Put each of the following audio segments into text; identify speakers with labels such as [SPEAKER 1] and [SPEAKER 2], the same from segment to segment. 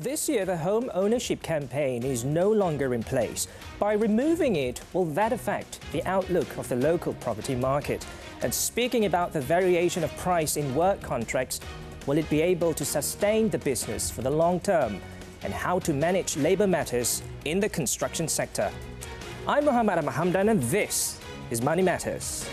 [SPEAKER 1] This year, the home ownership campaign is no longer in place. By removing it, will that affect the outlook of the local property market? And speaking about the variation of price in work contracts, will it be able to sustain the business for the long term? And how to manage labour matters in the construction sector? I'm Muhammad Hamdan and this is Money Matters.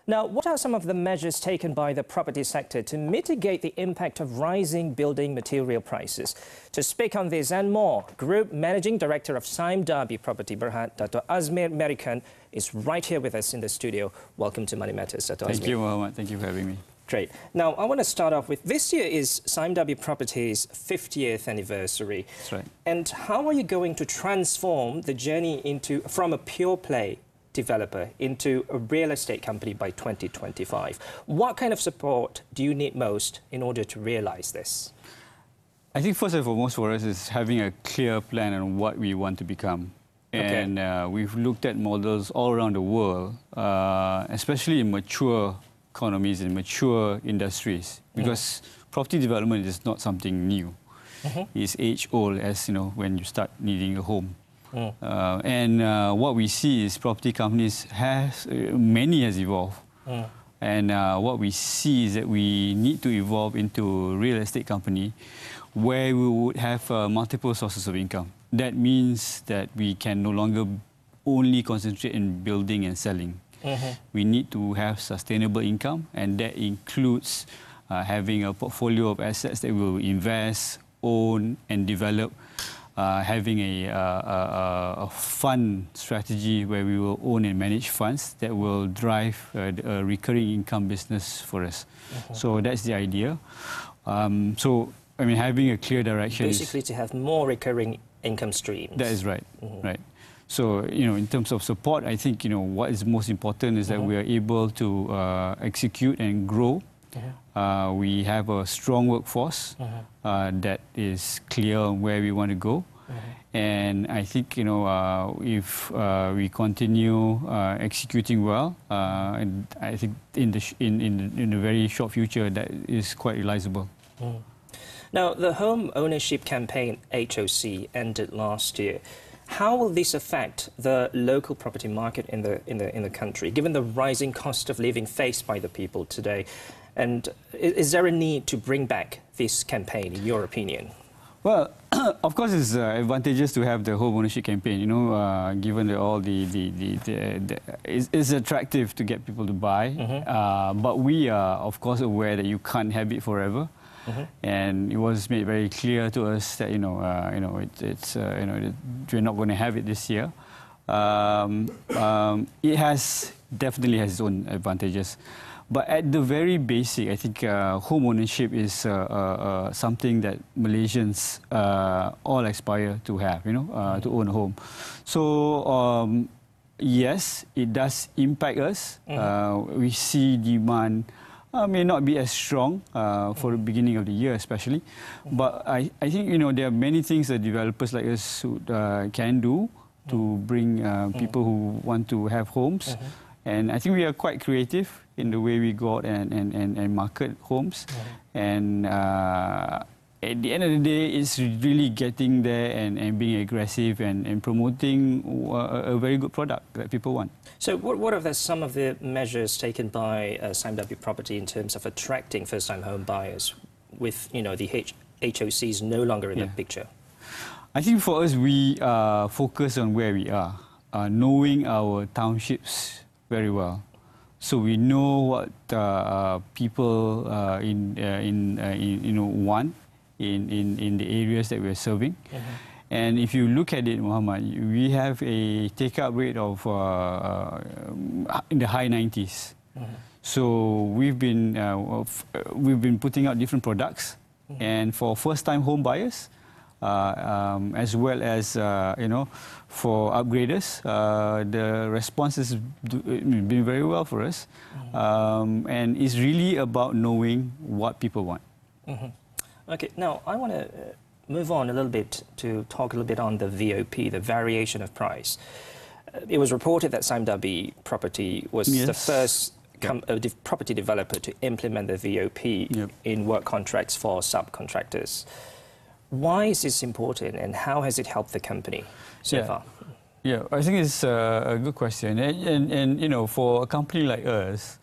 [SPEAKER 1] Now, what are some of the measures taken by the property sector to mitigate the impact of rising building material prices? To speak on this and more, Group Managing Director of Sime Darby Property Berhad, Dr. Azmir Merikan, is right here with us in the studio. Welcome to Money Matters, Dr. Azmir.
[SPEAKER 2] Thank you, Muhammad. Thank you for having me.
[SPEAKER 1] Great. Now, I want to start off with, this year is Sime Darby Property's 50th anniversary.
[SPEAKER 2] That's right.
[SPEAKER 1] And how are you going to transform the journey from a pure play developer into a real estate company by 2025? What kind of support do you need most in order to realize this?
[SPEAKER 2] I think first and foremost for us is having a clear plan on what we want to become.
[SPEAKER 1] Okay.
[SPEAKER 2] And we've looked at models all around the world, especially in mature economies and mature industries, because property development is not something new. It's age-old, as you know, when you start needing a home. And what we see is property companies many has evolved. And what we see is that we need to evolve into a real estate company where we would have multiple sources of income. That means that we can no longer only concentrate in building and selling. We need to have sustainable income, and that includes having a portfolio of assets that we will invest, own and develop. Having a fund strategy where we will own and manage funds that will drive a recurring income business for us. So that's the idea. So, I mean, having a clear direction.
[SPEAKER 1] Basically, to have more recurring income streams.
[SPEAKER 2] That is right, right. So, you know, in terms of support, I think, you know, what is most important is that we are able to execute and grow. We have a strong workforce that is clear on where we want to go. And I think, you know, if we continue executing well, and I think in the very short future, that is quite realizable.
[SPEAKER 1] Now, the home ownership campaign, HOC, ended last year. How will this affect the local property market in the country, given the rising cost of living faced by the people today? And is there a need to bring back this campaign, in your opinion?
[SPEAKER 2] Well, of course, it's advantageous to have the home ownership campaign. You know, given it's attractive to get people to buy. But we are, of course, aware that you can't have it forever. And it was made very clear to us that we're not going to have it this year. It definitely has its own advantages. But at the very basic, I think home ownership is something that Malaysians all aspire to have, to own a home. So, yes, it does impact us. We see demand may not be as strong for the beginning of the year, especially. But I think, there are many things that developers like us can do to bring people who want to have homes. And I think we are quite creative in the way we go out and market homes. And at the end of the day, it's really getting there and being aggressive and promoting a very good product that people want.
[SPEAKER 1] So what are some of the measures taken by Sime Darby Property in terms of attracting first-time home buyers with, the HOCs no longer in the picture?
[SPEAKER 2] I think for us, we focus on where we are, knowing our townships very well. So we know what people want in the areas that we're serving. And if you look at it, Muhammad, we have a take-up rate of in the high 90s. So we've been putting out different products, and for first-time home buyers, as well as for upgraders. The response has been very well for us, and it's really about knowing what people want.
[SPEAKER 1] Okay, now I want to move on a little bit to talk a little bit on the VOP, the variation of price. It was reported that Sime Darby Property was the first property developer to implement the VOP in work contracts for subcontractors. Why is this important, and how has it helped the company so far?
[SPEAKER 2] Yeah, I think it's a good question. And for a company like us,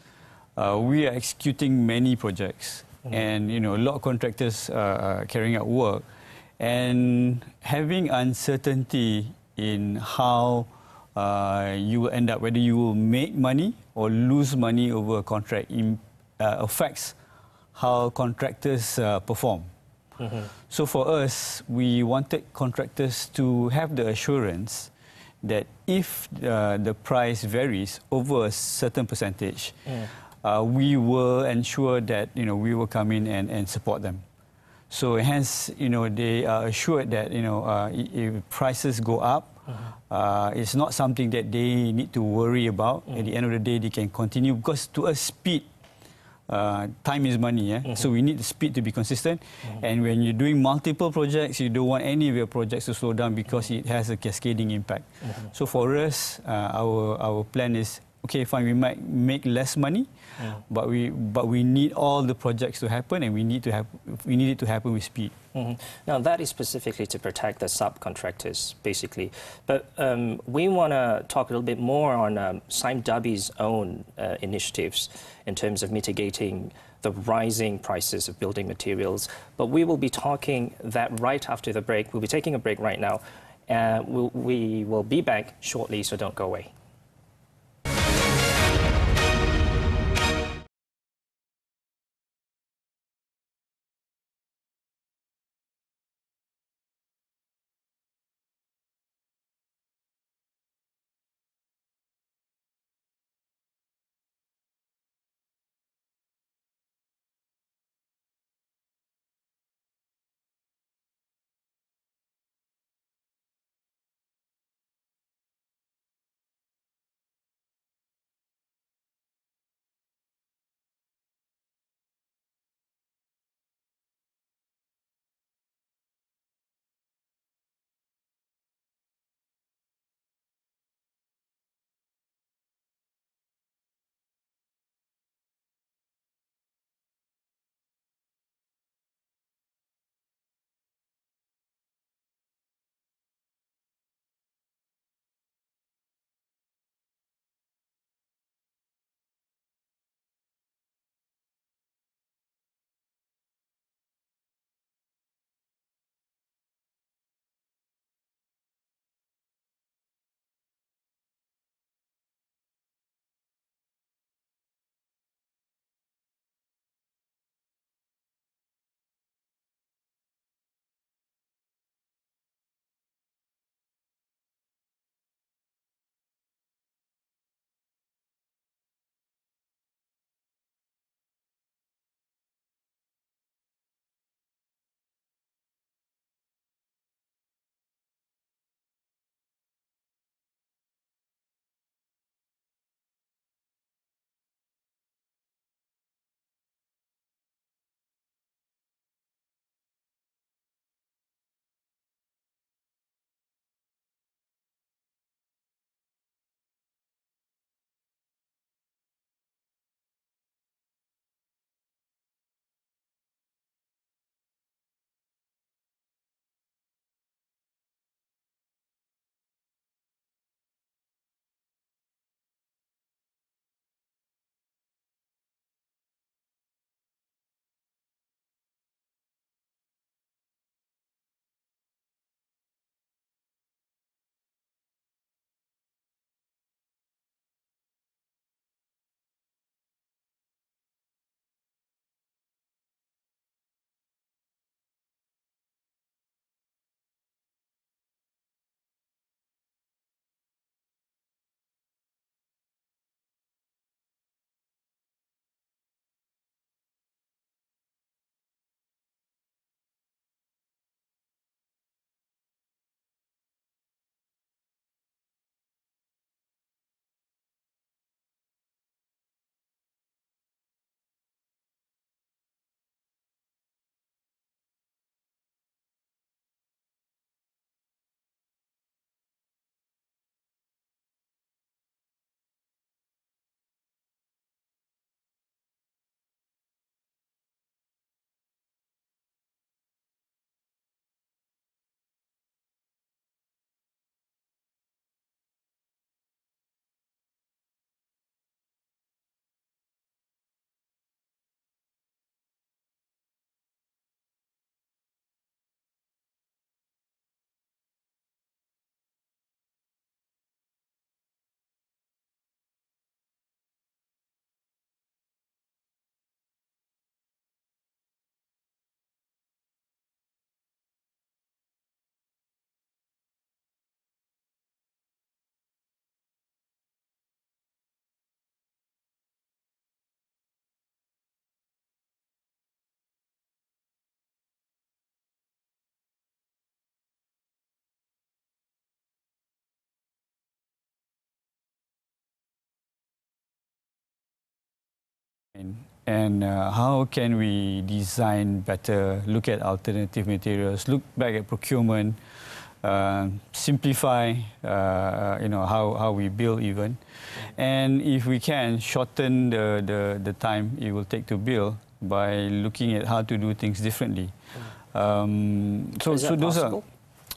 [SPEAKER 2] we are executing many projects, and a lot of contractors carrying out work, and having uncertainty in how you will end up, whether you will make money or lose money over a contract, affects how contractors perform. So for us, we wanted contractors to have the assurance that if the price varies over a certain percentage, we will ensure that we will come in and support them. So hence, they are assured that if prices go up, it's not something that they need to worry about. At the end of the day, they can continue, because to us, speed, time is money. So we need the speed to be consistent. And when you're doing multiple projects, you don't want any of your projects to slow down, because it has a cascading impact. So for us, our plan is, okay, fine, we might make less money, but we need all the projects to happen, and we need it to happen with speed.
[SPEAKER 1] Now, that is specifically to protect the subcontractors, basically. But we want to talk a little bit more on Sime Darby's own initiatives in terms of mitigating the rising prices of building materials. But we will be talking that right after the break. We'll be taking a break right now. We will be back shortly, so don't go away.
[SPEAKER 2] And how can we design better, look at alternative materials, look back at procurement, simplify, how we build even. And if we can shorten the time it will take to build by looking at how to do things differently.
[SPEAKER 1] Is that possible?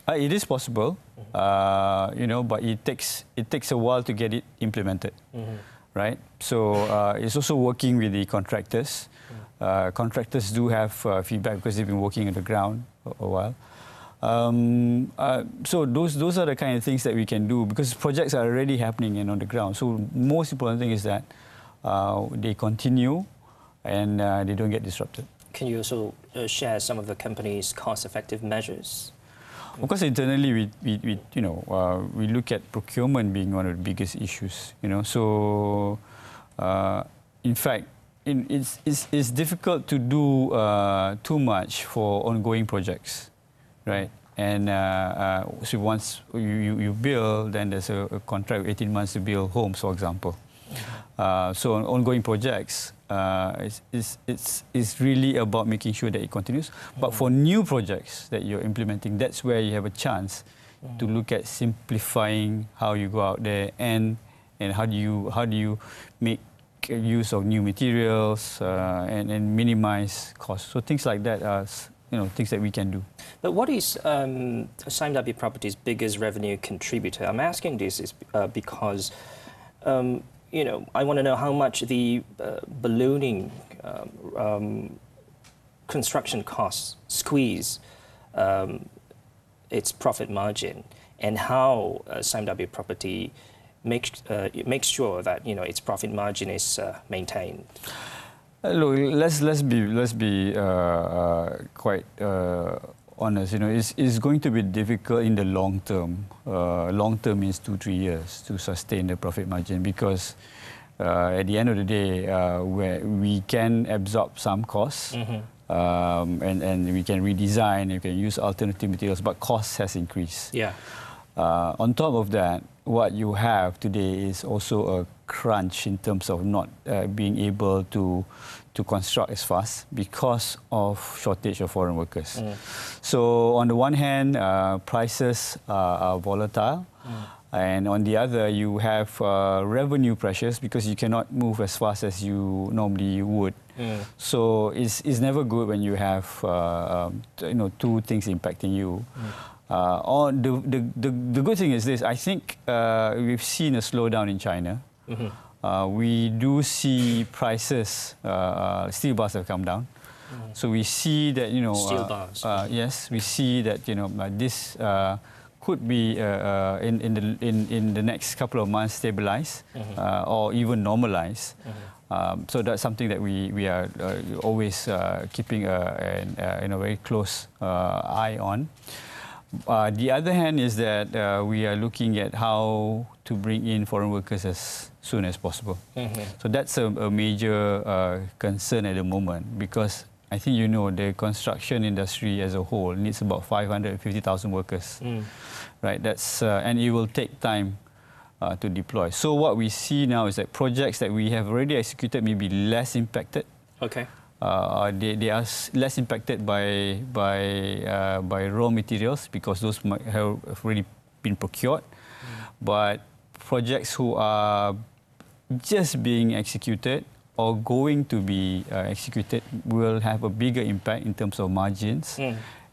[SPEAKER 2] It is possible, but it takes a while to get it implemented. Right? So it's also working with the contractors. Contractors do have feedback because they've been working on the ground a while. So those are the kind of things that we can do because projects are already happening and on the ground. So most important thing is that they continue and they don't get disrupted.
[SPEAKER 1] Can you also share some of the company's cost-effective measures?
[SPEAKER 2] Of course, internally we look at procurement being one of the biggest issues. So in fact, it's difficult to do too much for ongoing projects, right? And so once you build, then there's a contract of 18 months to build homes, for example. So on ongoing projects, it's really about making sure that it continues. But for new projects that you're implementing, that's where you have a chance to look at simplifying how you go out there and how do you make use of new materials and minimize costs. So things like that are things that we can do.
[SPEAKER 1] But what is SimeW Properties' biggest revenue contributor? I'm asking this is because I want to know how much the ballooning construction costs squeeze its profit margin, and how SimeW Property makes sure that its profit margin is maintained.
[SPEAKER 2] Look, let's be quite honest. It's going to be difficult in the long term. Long term means 2-3 years to sustain the profit margin because at the end of the day, where we can absorb some costs and we can redesign, we can use alternative materials, but cost has increased.
[SPEAKER 1] Yeah.
[SPEAKER 2] On top of that, what you have today is also a crunch in terms of not being able to construct as fast because of shortage of foreign workers. So on the one hand, prices are volatile, and on the other, you have revenue pressures because you cannot move as fast as you normally would. So it's never good when you have two things impacting you. The good thing is this. I think we've seen a slowdown in China. We do see prices, steel bars have come down. So we see that,
[SPEAKER 1] steel bars.
[SPEAKER 2] Yes, we see that, this could be in the next couple of months stabilize or even normalize. So that's something that we are always keeping a very close eye on. The other hand is that we are looking at how to bring in foreign workers as soon as possible. So that's a major concern at the moment because I think the construction industry as a whole needs about 550,000 workers. Right? That's and it will take time to deploy. So what we see now is that projects that we have already executed may be less impacted.
[SPEAKER 1] Okay.
[SPEAKER 2] They are less impacted by raw materials because those might have already been procured. But projects who are just being executed or going to be executed will have a bigger impact in terms of margins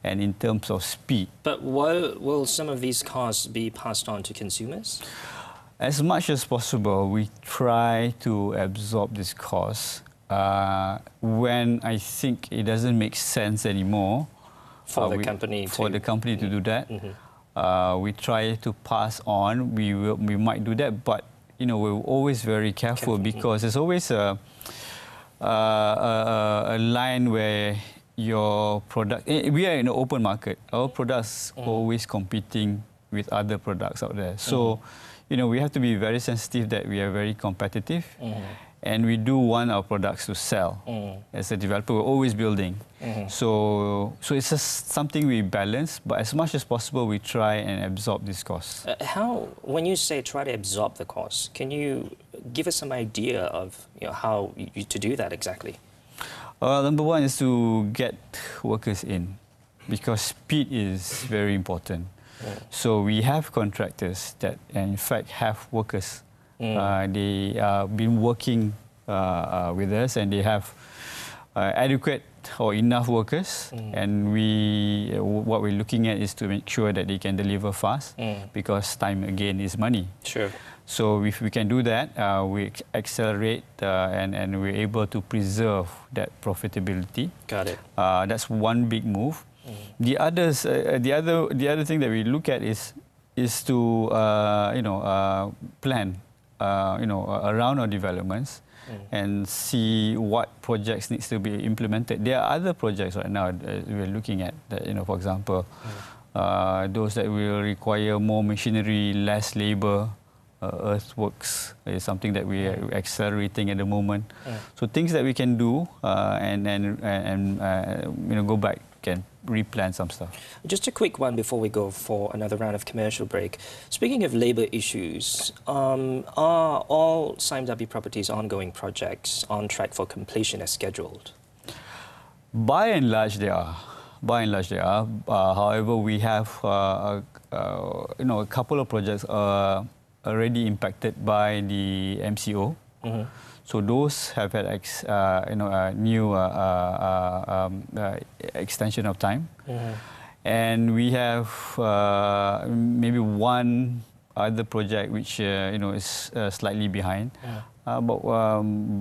[SPEAKER 2] and in terms of speed.
[SPEAKER 1] But will some of these costs be passed on to consumers?
[SPEAKER 2] As much as possible, we try to absorb this cost. When I think it doesn't make sense anymore
[SPEAKER 1] for the company
[SPEAKER 2] to do that, we try to pass on. We might do that, but we're always very careful because there's always a line where your product. We are in an open market. Our products always competing with other products out there. So we have to be very sensitive that we are very competitive. And we do want our products to sell. As a developer, we're always building. So it's just something we balance, but as much as possible, we try and absorb these costs.
[SPEAKER 1] When you say try to absorb the costs, can you give us some idea of how to do that exactly?
[SPEAKER 2] Number one is to get workers in, because speed is very important. So we have contractors that, in fact, have workers. They have been working with us, and they have adequate or enough workers. And what we're looking at is to make sure that they can deliver fast, because time again is money.
[SPEAKER 1] Sure.
[SPEAKER 2] So if we can do that, we accelerate and we're able to preserve that profitability.
[SPEAKER 1] Got it.
[SPEAKER 2] That's one big move. The other thing that we look at is to plan around our developments and see what projects needs to be implemented. There are other projects right now we're looking at that, for example, those that will require more machinery, less labor. Earthworks is something that we are accelerating at the moment. So things that we can do and go back and replan some stuff.
[SPEAKER 1] Just a quick one before we go for another round of commercial break. Speaking of labour issues, are all Sime Darby Properties ongoing projects on track for completion as scheduled?
[SPEAKER 2] By and large, they are. However, we have a couple of projects already impacted by the MCO. So those have had a new extension of time, and we have maybe one other project which is slightly behind. But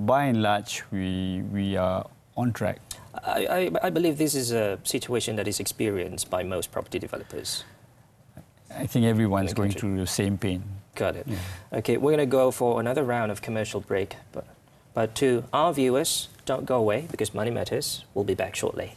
[SPEAKER 2] by and large, we are on track.
[SPEAKER 1] I believe this is a situation that is experienced by most property developers.
[SPEAKER 2] I think everyone's going through the same pain.
[SPEAKER 1] Got it.
[SPEAKER 2] Yeah.
[SPEAKER 1] Okay, we're going to go for another round of commercial break. But to our viewers, don't go away, because Money Matters will be back shortly.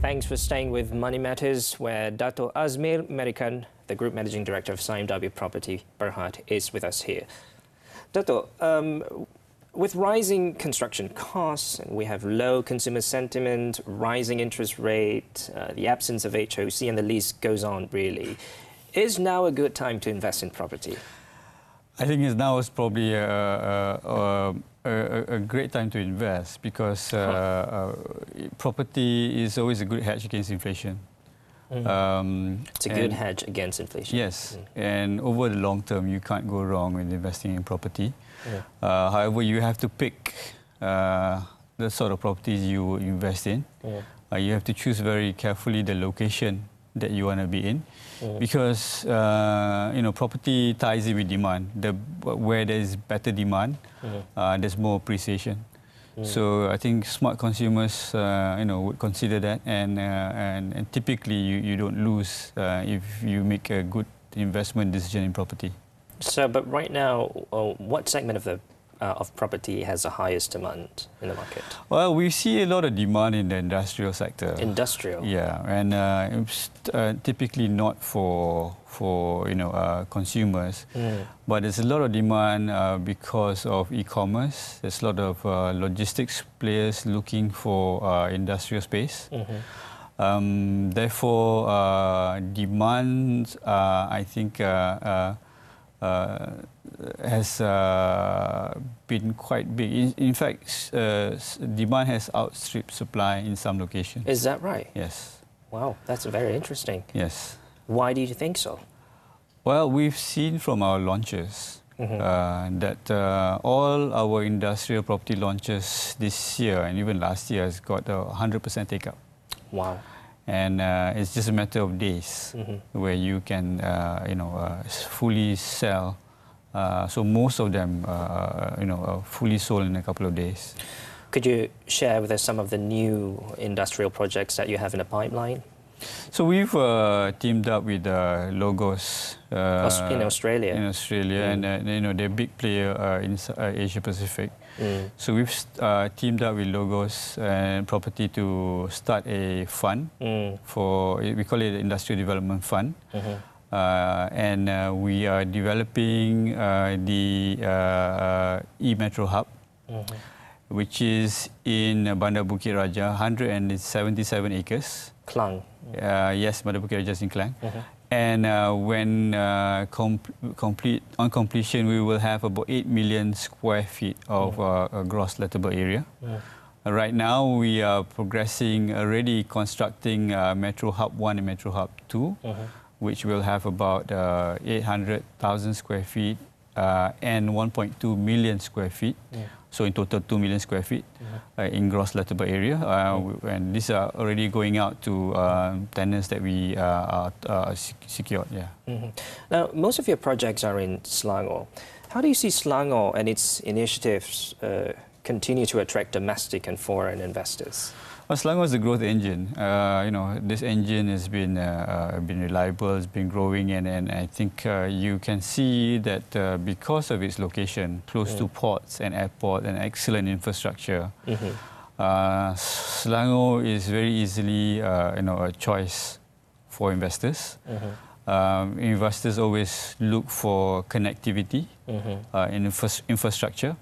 [SPEAKER 1] Thanks for staying with Money Matters, where Dato Azmir Merikan, the Group Managing Director of SIMW Property Berhad, is with us here. Dato, with rising construction costs, we have low consumer sentiment, rising interest rate, the absence of HOC, and the list goes on, really. Is now a good time to invest in property?
[SPEAKER 2] I think now is probably a great time to invest because property is always a good hedge against inflation.
[SPEAKER 1] It's a good hedge against inflation.
[SPEAKER 2] Yes, and over the long term, you can't go wrong with investing in property. However, you have to pick the sort of properties you invest in. You have to choose very carefully the location that you want to be in, because property ties in with demand. Where there is better demand, there's more appreciation. So I think smart consumers, would consider that, and typically you don't lose if you make a good investment decision in property.
[SPEAKER 1] So, but right now, what segment of property has the highest demand in the market?
[SPEAKER 2] Well, we see a lot of demand in the industrial sector.
[SPEAKER 1] Industrial?
[SPEAKER 2] Yeah, and it's typically not for consumers, but there's a lot of demand because of e-commerce. There's a lot of logistics players looking for industrial space. Therefore, demand, I think, has been quite big. In fact, demand has outstripped supply in some locations.
[SPEAKER 1] Is that right?
[SPEAKER 2] Yes.
[SPEAKER 1] Wow, that's very interesting.
[SPEAKER 2] Yes.
[SPEAKER 1] Why do you think so?
[SPEAKER 2] Well, we've seen from our launches that all our industrial property launches this year and even last year has got 100% take-up.
[SPEAKER 1] Wow.
[SPEAKER 2] And it's just a matter of days where you can, fully sell. So most of them, are fully sold in a couple of days.
[SPEAKER 1] Could you share with us some of the new industrial projects that you have in the pipeline?
[SPEAKER 2] So we've teamed up with Logos
[SPEAKER 1] in Australia.
[SPEAKER 2] And they're a big player in Asia Pacific. So we've teamed up with Logos and Property to start a fund we call it the Industrial Development Fund. And we are developing the E-Metro Hub, which is in Bandar Bukit Raja, 177 acres.
[SPEAKER 1] Klang.
[SPEAKER 2] Yes, Bandar Bukit Raja is in Klang. And when on completion, we will have about 8 million square feet of gross lettable area. Right now, we are progressing, already constructing Metro Hub 1 and Metro Hub 2, which will have about 800,000 square feet and 1.2 million square feet. So in total, 2 million square feet in gross lettable area. And these are already going out to tenants that we secured. Yeah.
[SPEAKER 1] Now, most of your projects are in Selangor. How do you see Selangor and its initiatives continue to attract domestic and foreign investors?
[SPEAKER 2] Well, Selangor is the growth engine. This engine has been reliable, it's been growing, and I think you can see that because of its location, close to ports and airport and excellent infrastructure, Selangor is very easily a choice for investors. Investors always look for connectivity in infrastructure.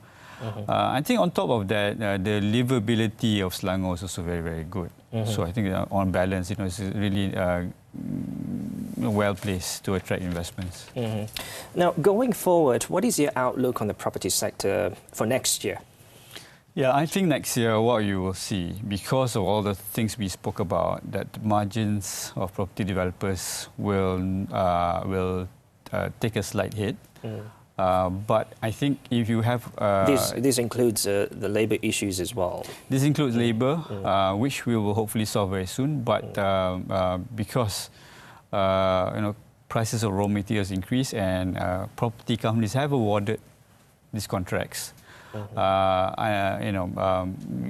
[SPEAKER 2] I think on top of that, the livability of Selangor is also very, very good. So I think on balance, it's really well placed to attract investments.
[SPEAKER 1] Now, going forward, what is your outlook on the property sector for next year?
[SPEAKER 2] Yeah, I think next year what you will see, because of all the things we spoke about, that the margins of property developers will take a slight hit. But I think if you have...
[SPEAKER 1] This includes the labour issues as well.
[SPEAKER 2] This includes labour, which we will hopefully solve very soon. But because prices of raw materials increase and property companies have awarded these contracts,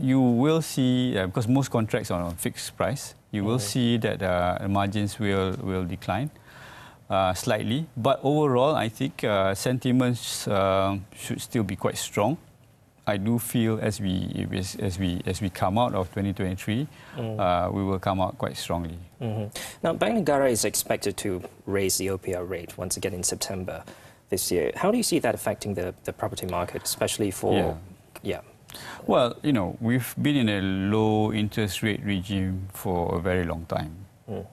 [SPEAKER 2] you will see, because most contracts are on fixed price, you will see that margins will decline. Slightly, but overall, I think sentiments should still be quite strong. I do feel as we come out of 2023, we will come out quite strongly.
[SPEAKER 1] Now, Bank Negara is expected to raise the OPR rate once again in September this year. How do you see that affecting the property market, especially for...
[SPEAKER 2] Well, you know, we've been in a low interest rate regime for a very long time,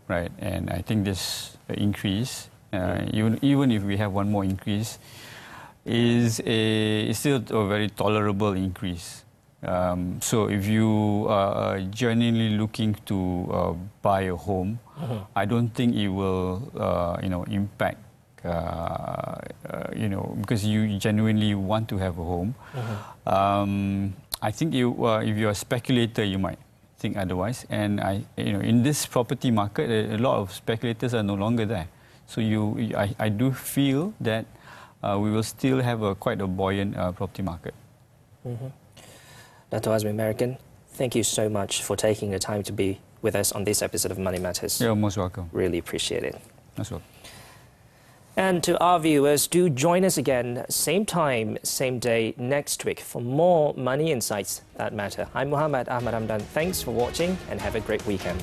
[SPEAKER 2] right? And I think this increase, even if we have one more increase, is still a very tolerable increase. So if you are genuinely looking to buy a home, I don't think it will, impact, because you genuinely want to have a home. I think if you're a speculator, you might think otherwise. And in this property market, a lot of speculators are no longer there. So I do feel that we will still have quite a buoyant property market.
[SPEAKER 1] Dato' Azmi American, thank you so much for taking the time to be with us on this episode of Money Matters.
[SPEAKER 2] You're most welcome.
[SPEAKER 1] Really appreciate it.
[SPEAKER 2] Most welcome.
[SPEAKER 1] And to our viewers, do join us again, same time, same day next week for more money insights that matter. I'm Muhammad Ahmad Hamdan. Thanks for watching and have a great weekend.